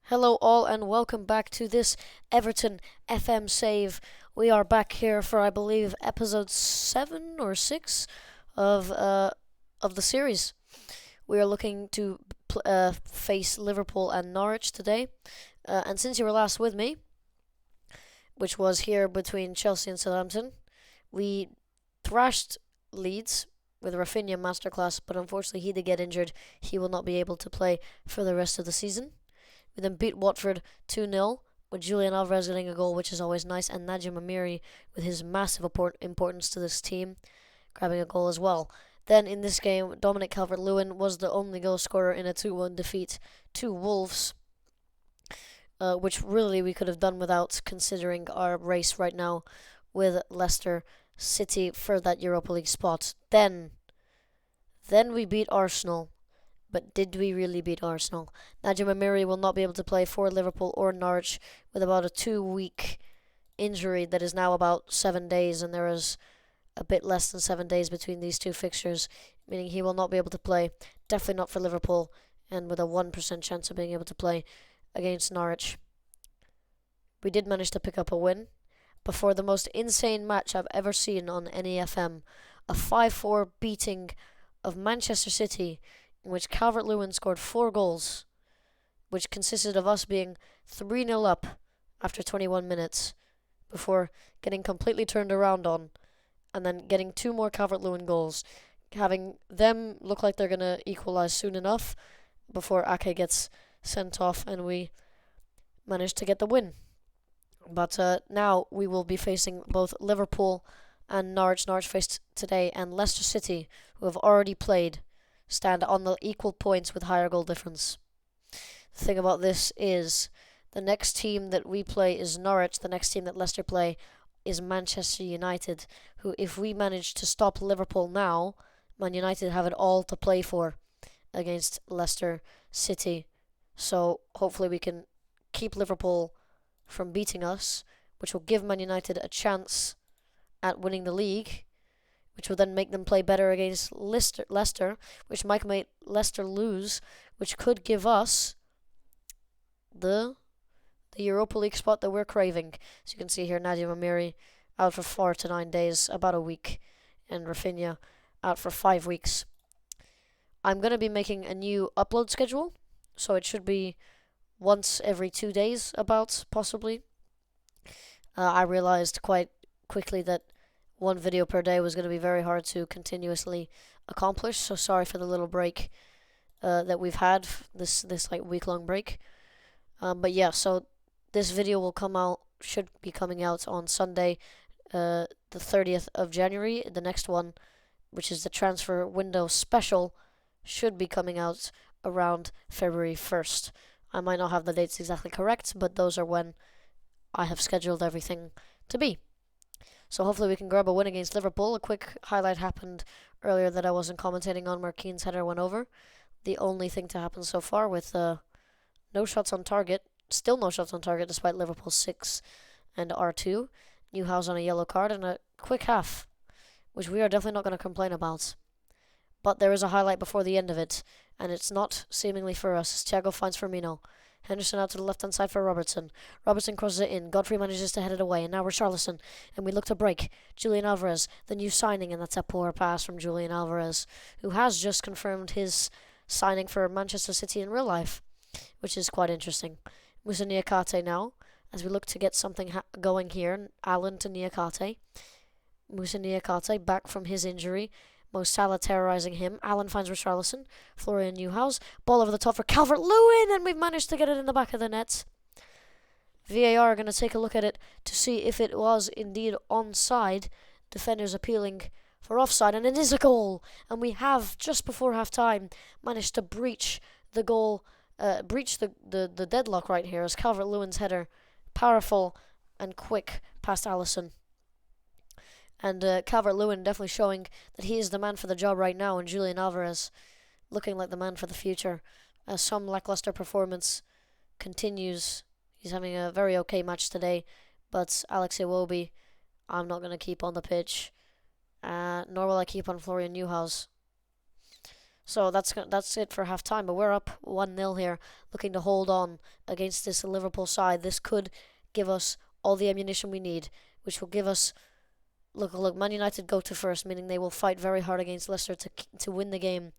Hello, all, and welcome back to this Everton FM save. We are back here for, I believe, episode 7 or 6 of the series. We are looking to face Liverpool and Norwich today. And since you were last with me, which was here between Chelsea and Southampton, we thrashed Leeds with Rafinha masterclass, but unfortunately he did get injured. He will not be able to play for the rest of the season. We then beat Watford 2-0 with Julian Alvarez getting a goal, which is always nice, and Najim Amiri with his massive importance to this team grabbing a goal as well. Then in this game, Dominic Calvert-Lewin was the only goal scorer in a 2-1 defeat to Wolves, which really we could have done without, considering our race right now with Leicester City for that Europa League spot. Then we beat Arsenal. But did we really beat Arsenal? Najim Amiri will not be able to play for Liverpool or Norwich with about a 2-week injury that is now about 7 days, and there is a bit less than 7 days between these two fixtures, meaning he will not be able to play. Definitely not for Liverpool, and with a 1% chance of being able to play against Norwich. We did manage to pick up a win before the most insane match I've ever seen on any FM. A 5-4 beating of Manchester City, in which Calvert-Lewin scored 4 goals, which consisted of us being 3-0 up after 21 minutes before getting completely turned around on, and then getting 2 more Calvert-Lewin goals, having them look like they're going to equalize soon enough before Oky gets sent off, and we managed to get the win. But now we will be facing both Liverpool and Norwich. Norwich faced today, and Leicester City, who have already played, stand on the equal points with higher goal difference. The thing about this is the next team that we play is Norwich. The next team that Leicester play is Manchester United, who, if we manage to stop Liverpool now, Man United have it all to play for against Leicester City. So hopefully we can keep Liverpool from beating us, which will give Man United a chance at winning the league, which will then make them play better against Leicester, which might make Leicester lose, which could give us the Europa League spot that we're craving. As you can see here, Nadia Amiri out for 4 to 9 days, about a week, and Rafinha out for 5 weeks. I'm going to be making a new upload schedule, so it should be once every 2 days, about, possibly. I realized quite quickly that 1 video per day was going to be very hard to continuously accomplish, so sorry for the little break that we've had, this like week-long break. But yeah, so this video should be coming out on Sunday, the 30th of January. The next one, which is the transfer window special, should be coming out around February 1st. I might not have the dates exactly correct, but those are when I have scheduled everything to be. So hopefully we can grab a win against Liverpool. A quick highlight happened earlier that I wasn't commentating on, where Keane's header went over. The only thing to happen so far with no shots on target. Still no shots on target despite Liverpool 6 and R2. Newhouse on a yellow card and a quick half, which we are definitely not going to complain about. But there is a highlight before the end of it, and it's not seemingly for us, as Thiago finds Firmino. Henderson out to the left-hand side for Robertson. Robertson crosses it in. Godfrey manages to head it away, and now Richarlison. And we look to break. Julian Alvarez, the new signing, and that's a poor pass from Julian Alvarez, who has just confirmed his signing for Manchester City in real life, which is quite interesting. Musa Niakate now, as we look to get something going here. Allen to Niakate. Musa Niakate back from his injury. Mo Salah terrorizing him. Allen finds Richarlison. Florian Newhouse. Ball over the top for Calvert-Lewin, and we've managed to get it in the back of the net. VAR are going to take a look at it to see if it was indeed onside. Defenders appealing for offside, and it is a goal. And we have, just before half-time, managed to breach the goal, breach the deadlock right here, as Calvert-Lewin's header, powerful and quick past Alisson. And Calvert-Lewin definitely showing that he is the man for the job right now, and Julian Alvarez looking like the man for the future. As some lackluster performance continues. He's having a very okay match today, but Alex Iwobi, I'm not going to keep on the pitch, nor will I keep on Florian Newhouse. So that's it for half time. But we're up 1-0 here, looking to hold on against this Liverpool side. This could give us all the ammunition we need, which will give us. Look, Man United go to first, meaning they will fight very hard against Leicester to win the game.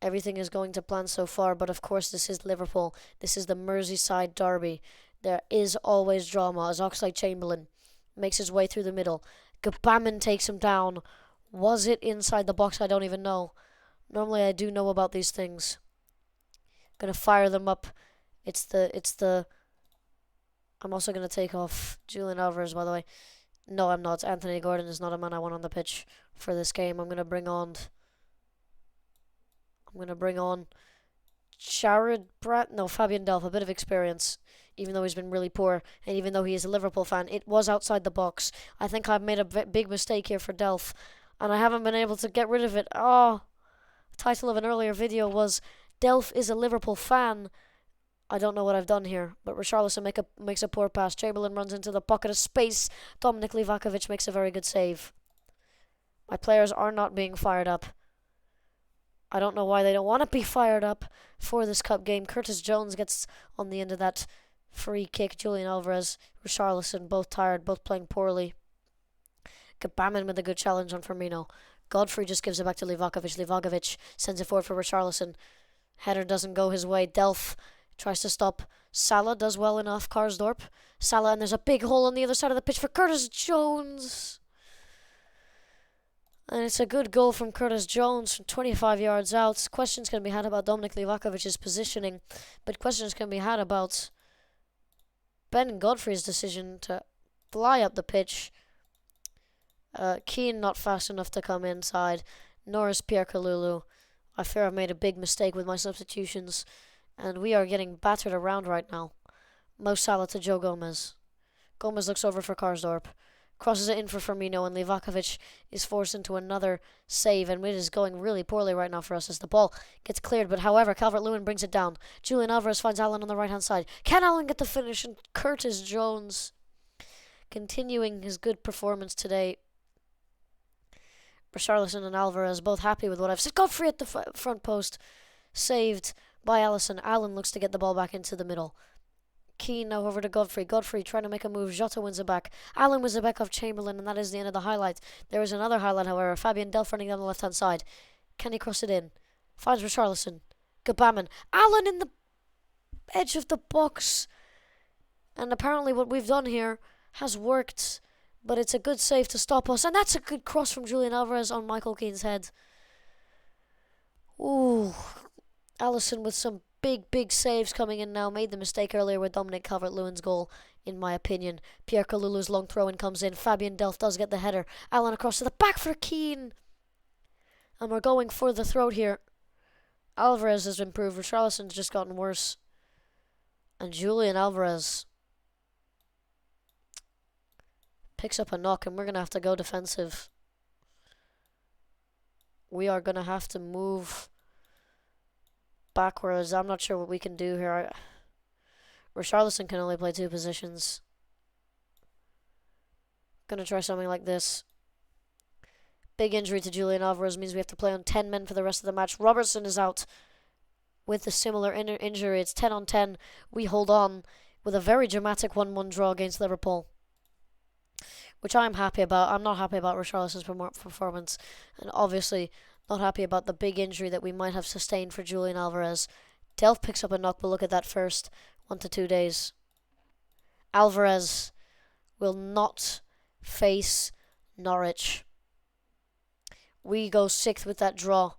Everything is going to plan so far, but of course this is Liverpool. This is the Merseyside derby. There is always drama as Oxlade-Chamberlain makes his way through the middle. Gbamin takes him down. Was it inside the box? I don't even know. Normally I do know about these things. Gonna fire them up. It's the. I'm also gonna take off Julian Alvarez, by the way. No, I'm not. Anthony Gordon is not a man I want on the pitch for this game. I'm gonna bring on Fabian Delph, a bit of experience, even though he's been really poor, and even though he is a Liverpool fan. It was outside the box. I think I've made a big mistake here for Delph, and I haven't been able to get rid of it. Oh, the title of an earlier video was Delph is a Liverpool fan. I don't know what I've done here, but Richarlison makes a poor pass. Chamberlain runs into the pocket of space. Dominic Livakovic makes a very good save. My players are not being fired up. I don't know why they don't want to be fired up for this cup game. Curtis Jones gets on the end of that free kick. Julian Alvarez, Richarlison, both tired, both playing poorly. Gbamin with a good challenge on Firmino. Godfrey just gives it back to Livakovic. Livakovic sends it forward for Richarlison. Header doesn't go his way. Delph tries to stop. Salah does well enough. Karsdorp. Salah, and there's a big hole on the other side of the pitch for Curtis Jones. And it's a good goal from Curtis Jones from 25 yards out. Questions can be had about Dominic Livakovic's positioning, but questions can be had about Ben Godfrey's decision to fly up the pitch. Keane not fast enough to come inside, nor is Pierre Kalulu. I fear I've made a big mistake with my substitutions, and we are getting battered around right now. Mo Salah to Joe Gomez. Gomez looks over for Karsdorp. Crosses it in for Firmino, and Livakovic is forced into another save, and it is going really poorly right now for us as the ball gets cleared. But however, Calvert-Lewin brings it down. Julian Alvarez finds Allen on the right-hand side. Can Allen get the finish? And Curtis Jones continuing his good performance today. Richarlison and Alvarez both happy with what I've said. Godfrey at the front post. Saved by Alisson. Allen looks to get the ball back into the middle. Keane now over to Godfrey. Godfrey trying to make a move. Jota wins it back. Allen wins it back off Chamberlain, and that is the end of the highlight. There is another highlight, however. Fabian Delph running down the left-hand side. Can he cross it in? Finds Richarlison. Gbamin. Allen in the edge of the box. And apparently what we've done here has worked, but it's a good save to stop us. And that's a good cross from Julian Alvarez on Michael Keane's head. Ooh. Alisson with some big saves coming in now. Made the mistake earlier with Dominic Calvert-Lewin's goal, in my opinion. Pierre Kalulu's long throw-in comes in. Fabian Delph does get the header. Allen across to the back for Keane. And we're going for the throat here. Alvarez has improved. Richarlison's just gotten worse. And Julian Alvarez picks up a knock, and we're going to have to go defensive. We are going to have to move backwards. I'm not sure what we can do here. Richarlison can only play two positions. Gonna try something like this. Big injury to Julian Alvarez means we have to play on 10 men for the rest of the match. Robertson is out with a similar injury. It's 10 on 10. We hold on with a very dramatic 1-1 draw against Liverpool, which I'm happy about. I'm not happy about Richarlison's performance, and obviously not happy about the big injury that we might have sustained for Julian Alvarez. Delph picks up a knock, but look at that first. 1 to 2 days. Alvarez will not face Norwich. We go 6th with that draw.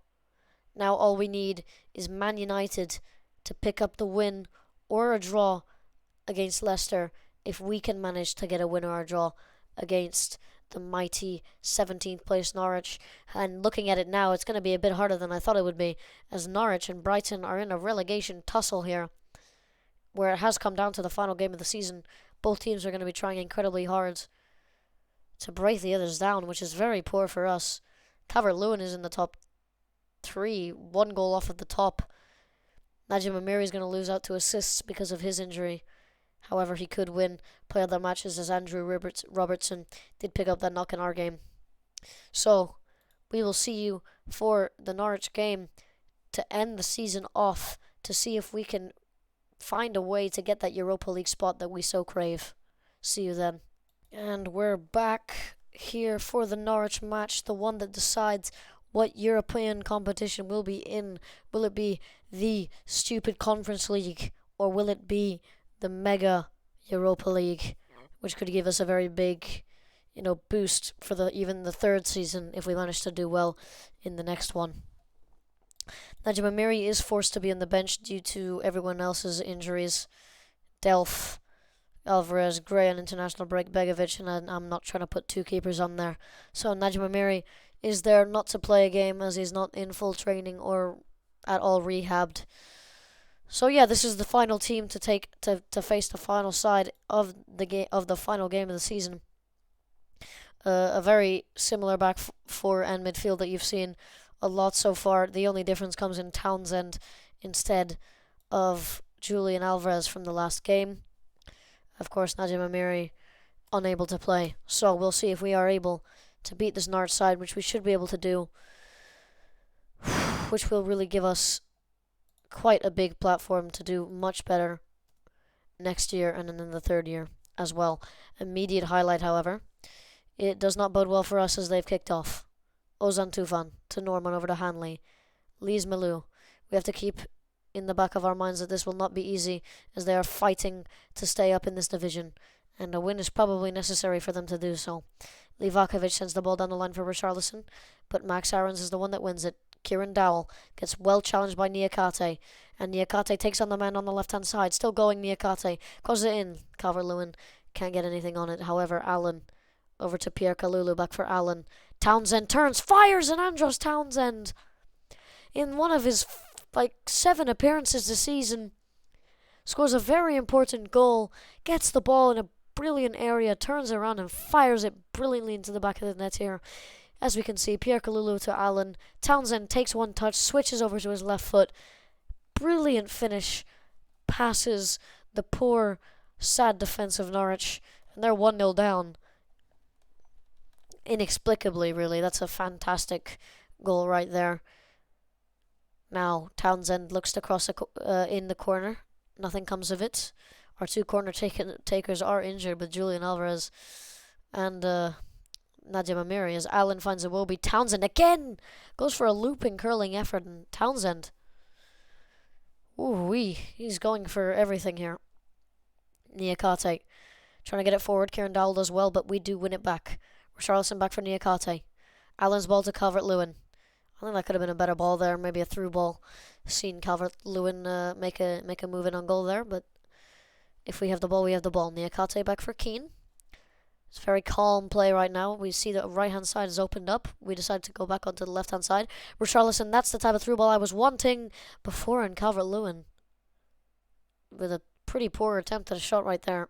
Now all we need is Man United to pick up the win or a draw against Leicester if we can manage to get a win or a draw against the mighty 17th place Norwich. And looking at it now, it's going to be a bit harder than I thought it would be, as Norwich and Brighton are in a relegation tussle here, where it has come down to the final game of the season. Both teams are going to be trying incredibly hard to break the others down, which is very poor for us. Calvert-Lewin is in the top 3, 1 goal off at the top. Najim Amiri is going to lose out to assists because of his injury. However, he could win play of the matches, as Andrew Robertson did pick up that knock in our game. So, we will see you for the Norwich game to end the season off, to see if we can find a way to get that Europa League spot that we so crave. See you then. And we're back here for the Norwich match, the one that decides what European competition will be in. Will it be the stupid Conference League, or will it be the mega Europa League, which could give us a very big, boost for even the third season if we manage to do well in the next one. Nadim Amiri is forced to be on the bench due to everyone else's injuries. Delph, Alvarez, Gray on international break, Begovic, and I'm not trying to put two keepers on there. So Nadim Amiri is there not to play a game as he's not in full training or at all rehabbed. So yeah, this is the final team to face the final side of the final game of the season. A very similar back four and midfield that you've seen a lot so far. The only difference comes in Townsend instead of Julian Alvarez from the last game. Of course, Nadim Amiri unable to play. So we'll see if we are able to beat this Norwich side, which we should be able to do, which will really give us quite a big platform to do much better next year and in the third year as well. Immediate highlight, however, it does not bode well for us as they've kicked off. Ozan Tufan to Norman over to Hanley. Lees Malou. We have to keep in the back of our minds that this will not be easy as they are fighting to stay up in this division, and a win is probably necessary for them to do so. Livakovic sends the ball down the line for Richarlison, but Max Aarons is the one that wins it. Kieran Dowell gets well challenged by Niakate, and Niakate takes on the man on the left-hand side. Still going, Niakate. Crosses it in. Calvert-Lewin can't get anything on it. However, Allen over to Pierre Kalulu, back for Allen. Townsend turns, fires, and Andros Townsend, in one of his 7 appearances this season, scores a very important goal, gets the ball in a brilliant area, turns around and fires it brilliantly into the back of the net here. As we can see, Pierre Kalulu to Allen. Townsend takes one touch, switches over to his left foot. Brilliant finish, passes the poor, sad defense of Norwich, and they're 1-0 down. Inexplicably, really. That's a fantastic goal right there. Now, Townsend looks to cross in the corner. Nothing comes of it. Our two corner takers are injured with Julian Alvarez and Nadim Amiri as Allen finds Iwobi. Townsend again goes for a looping, curling effort, and Townsend, he's going for everything here. Niakate trying to get it forward. Kieran Dowell does well, but we do win it back. Richarlison back for Niakate. Allen's ball to Calvert-Lewin. I think that could have been a better ball there, maybe a through ball. Seen Calvert-Lewin make a move in on goal there, but if we have the ball, we have the ball. Niakate back for Keane. It's very calm play right now. We see the right-hand side is opened up. We decide to go back onto the left-hand side. Richarlison, that's the type of through ball I was wanting before, and Calvert-Lewin with a pretty poor attempt at a shot right there.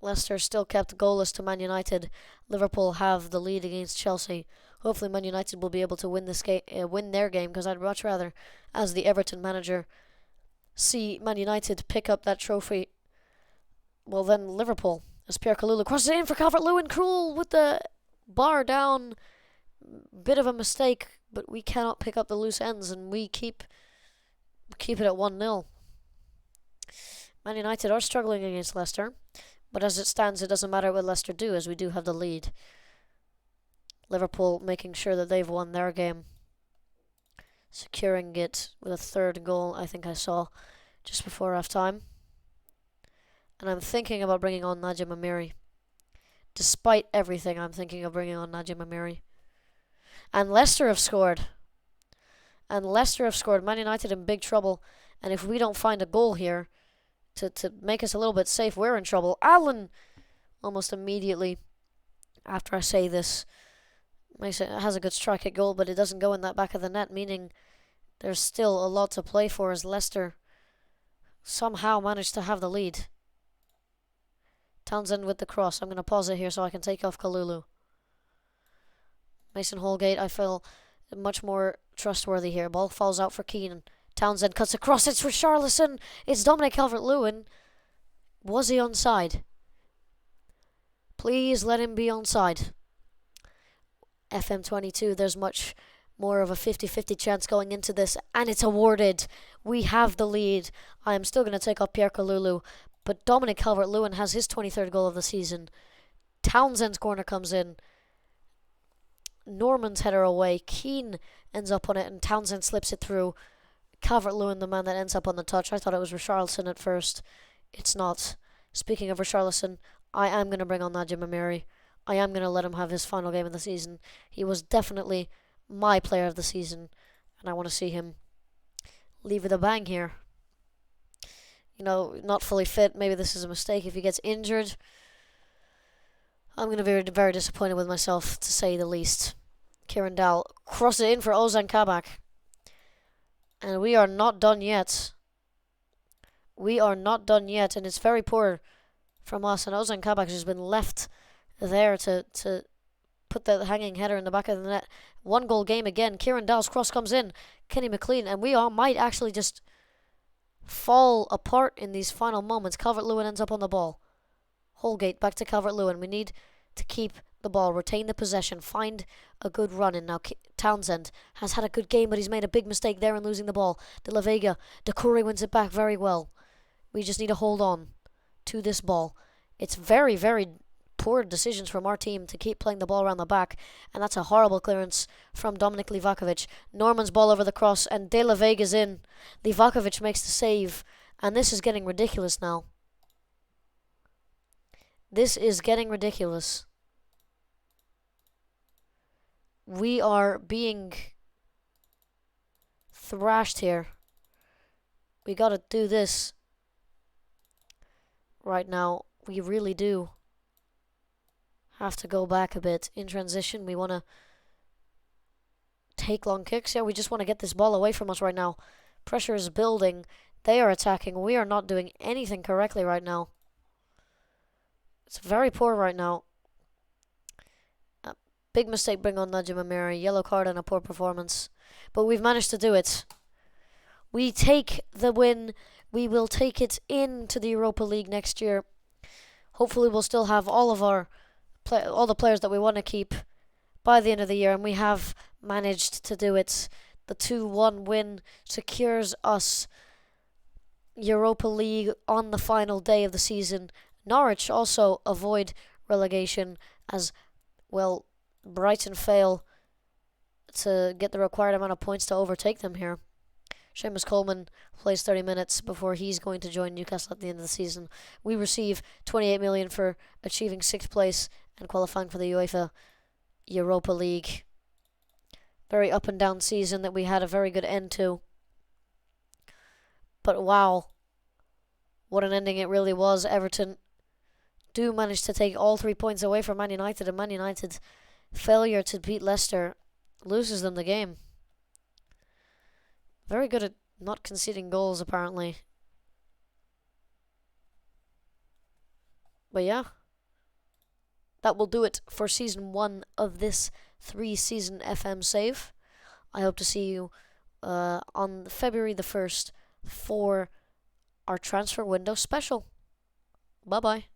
Leicester still kept goalless to Man United. Liverpool have the lead against Chelsea. Hopefully Man United will be able to win their game, because I'd much rather, as the Everton manager, see Man United pick up that trophy, than Liverpool. As Pierre Kalulu crosses it in for Calvert-Lewin. Krul with the bar down. Bit of a mistake, but we cannot pick up the loose ends, and we keep it at 1-0. Man United are struggling against Leicester, but as it stands, it doesn't matter what Leicester do, as we do have the lead. Liverpool making sure that they've won their game, securing it with a third goal, I think I saw, just before half-time. And I'm thinking about bringing on Nadim Amiri. Despite everything, I'm thinking of bringing on Nadim Amiri. And Leicester have scored. Man United in big trouble. And if we don't find a goal here to make us a little bit safe, we're in trouble. Allen, almost immediately after I say this, has a good strike at goal, but it doesn't go in that back of the net, meaning there's still a lot to play for as Leicester somehow managed to have the lead. Townsend with the cross. I'm going to pause it here so I can take off Kalulu. Mason Holgate, I feel much more trustworthy here. Ball falls out for Keane. Townsend cuts across. It's Richarlison. It's Dominic Calvert-Lewin. Was he onside? Please let him be onside. FM22, there's much more of a 50-50 chance going into this, and it's awarded. We have the lead. I am still going to take off Pierre Kalulu, but Dominic Calvert-Lewin has his 23rd goal of the season. Townsend's corner comes in. Norman's header away. Keane ends up on it, and Townsend slips it through. Calvert-Lewin, the man that ends up on the touch. I thought it was Richarlison at first. It's not. Speaking of Richarlison, I am going to bring on Nadia Mamiri. I am going to let him have his final game of the season. He was definitely my player of the season, and I want to see him leave with a bang here. You know, not fully fit. Maybe this is a mistake if he gets injured. I'm going to be very, very disappointed with myself, to say the least. Kieran Dahl cross it in for Ozan Kabak. And we are not done yet. We are not done yet, and it's very poor from us. And Ozan Kabak has been left there to put the hanging header in the back of the net. 1-goal game again. Kieran Dahl's cross comes in. Kenny McLean, and we all might actually just fall apart in these final moments. Calvert-Lewin ends up on the ball. Holgate back to Calvert-Lewin. We need to keep the ball, retain the possession, find a good run in. Now Townsend has had a good game, but he's made a big mistake there in losing the ball. De La Vega, Doucouré wins it back very well. We just need to hold on to this ball. It's very, very poor decisions from our team to keep playing the ball around the back, and that's a horrible clearance from Dominik Livakovic. Norman's ball over the cross, and De La Vega's in. Livakovic makes the save, and this is getting ridiculous now. This is getting ridiculous. We are being thrashed here. We gotta do this right now. We really do have to go back a bit. In transition, we want to take long kicks. Yeah, we just want to get this ball away from us right now. Pressure is building. They are attacking. We are not doing anything correctly right now. It's very poor right now. Big mistake bring on Nadia Mamiri. Yellow card and a poor performance. But we've managed to do it. We take the win. We will take it into the Europa League next year. Hopefully we'll still have all the players that we want to keep by the end of the year. And we have managed to do it. The 2-1 win secures us Europa League on the final day of the season. Norwich also avoid relegation as, well, Brighton fail to get the required amount of points to overtake them here. Seamus Coleman plays 30 minutes before he's going to join Newcastle at the end of the season. We receive 28 million for achieving 6th place and qualifying for the UEFA Europa League. Very up and down season that we had a very good end to. But wow, what an ending it really was. Everton do manage to take all 3 points away from Man United, and Man United failure to beat Leicester loses them the game. Very good at not conceding goals, apparently. But yeah, that will do it for Season 1 of this 3-season FM save. I hope to see you on February the 1st for our transfer window special. Bye-bye.